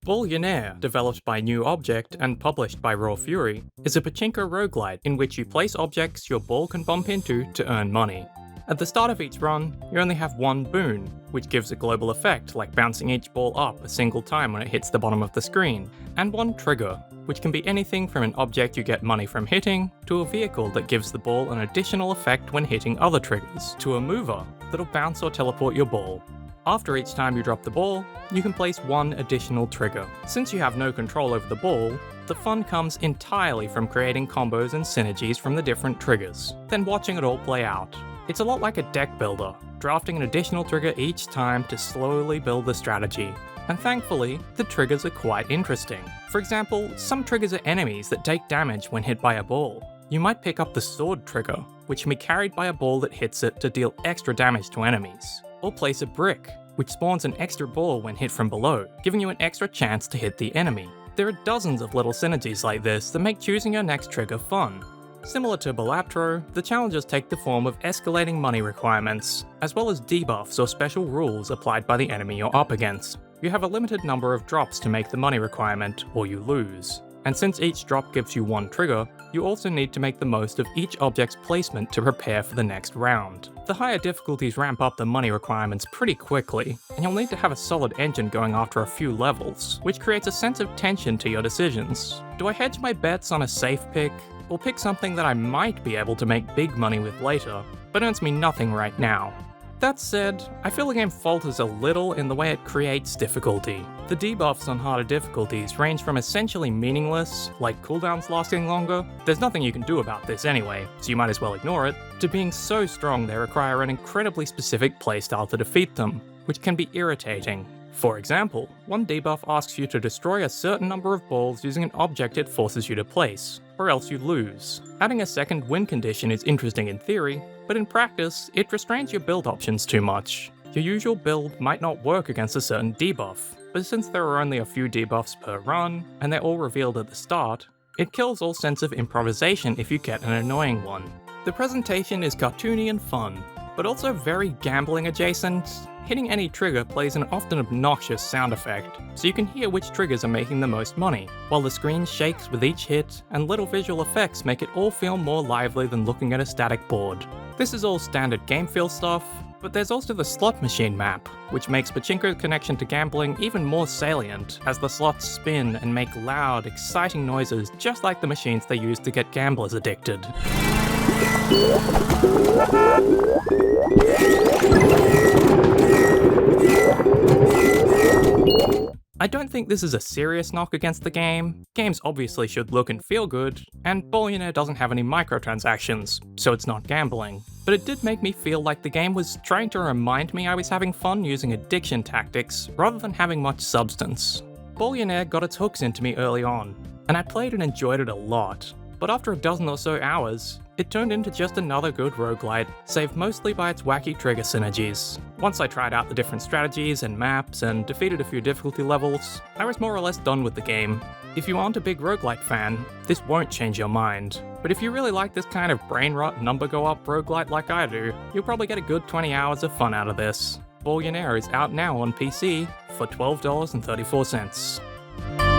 Ballionaire, developed by newobject and published by Raw Fury, is a Pachinko roguelite in which you place objects your ball can bump into to earn money. At the start of each run, you only have one boon, which gives a global effect like bouncing each ball up a single time when it hits the bottom of the screen, and one trigger, which can be anything from an object you get money from hitting, to a vehicle that gives the ball an additional effect when hitting other triggers, to a mover that'll bounce or teleport your ball. After each time you drop the ball, you can place one additional trigger. Since you have no control over the ball, the fun comes entirely from creating combos and synergies from the different triggers, then watching it all play out. It's a lot like a deck builder, drafting an additional trigger each time to slowly build the strategy. And thankfully, the triggers are quite interesting. For example, some triggers are enemies that take damage when hit by a ball. You might pick up the sword trigger, which can be carried by a ball that hits it to deal extra damage to enemies. Or place a brick, which spawns an extra ball when hit from below, giving you an extra chance to hit the enemy. There are dozens of little synergies like this that make choosing your next trigger fun. Similar to Ballionaire, the challenges take the form of escalating money requirements, as well as debuffs or special rules applied by the enemy you're up against. You have a limited number of drops to make the money requirement, or you lose. And since each drop gives you one trigger, you also need to make the most of each object's placement to prepare for the next round. The higher difficulties ramp up the money requirements pretty quickly, and you'll need to have a solid engine going after a few levels, which creates a sense of tension to your decisions. Do I hedge my bets on a safe pick, or pick something that I might be able to make big money with later, but earns me nothing right now? That said, I feel the game falters a little in the way it creates difficulty. The debuffs on harder difficulties range from essentially meaningless, like cooldowns lasting longer, there's nothing you can do about this anyway, so you might as well ignore it, to being so strong they require an incredibly specific playstyle to defeat them, which can be irritating. For example, one debuff asks you to destroy a certain number of balls using an object it forces you to place, or else you lose. Adding a second win condition is interesting in theory, but in practice, it restrains your build options too much. Your usual build might not work against a certain debuff, but since there are only a few debuffs per run, and they're all revealed at the start, it kills all sense of improvisation if you get an annoying one. The presentation is cartoony and fun, but also very gambling adjacent. Hitting any trigger plays an often obnoxious sound effect, so you can hear which triggers are making the most money, while the screen shakes with each hit, and little visual effects make it all feel more lively than looking at a static board. This is all standard game feel stuff, but there's also the slot machine map, which makes Pachinko's connection to gambling even more salient, as the slots spin and make loud, exciting noises just like the machines they use to get gamblers addicted. I don't think this is a serious knock against the game. Games obviously should look and feel good, and Ballionaire doesn't have any microtransactions, so it's not gambling. But it did make me feel like the game was trying to remind me I was having fun using addiction tactics, rather than having much substance. Ballionaire got its hooks into me early on, and I played and enjoyed it a lot. But after a dozen or so hours, it turned into just another good roguelite, saved mostly by its wacky trigger synergies. Once I tried out the different strategies and maps and defeated a few difficulty levels, I was more or less done with the game. If you aren't a big roguelite fan, this won't change your mind. But if you really like this kind of brain rot number go up roguelite like I do, you'll probably get a good 20 hours of fun out of this. Ballionaire is out now on PC for $12.34.